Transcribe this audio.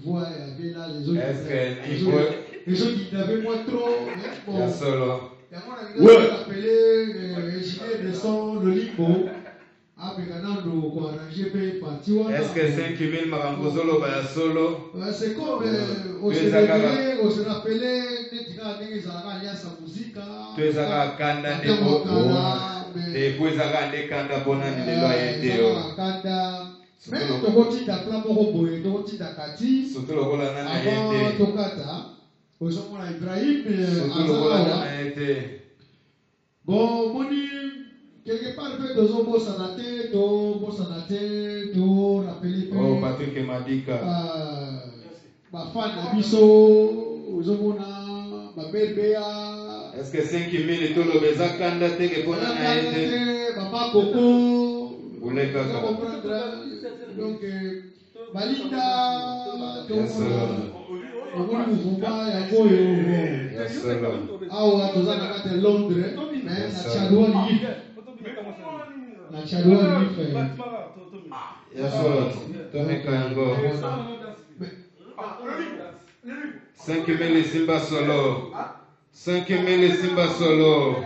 Voir avec là les autres. Est-ce que les autres qui n'avaient pas trop. Il y a solo. On a appelé Gilet de son le limbo. Est-ce que 5000 marangozolo va solo? C'est comme on se rappelait tu es à Kanda et puis à Kanda bonani de loyauté. Surtout le rôle bon, moni quelque part fait deux hommes sanate, to rappeler que oh Patrick Madika ma fan abiso uzomona ma berbea. Est-ce que 5000 et tout le beza kanda te que pour na été papa Coco vous les comprendre donc Balinda to Ogoni muvumba ya koyo awa tozana kati Londres mais na chadua ni fait yaso tomekango 5000 Simba solo 5000 Simba solo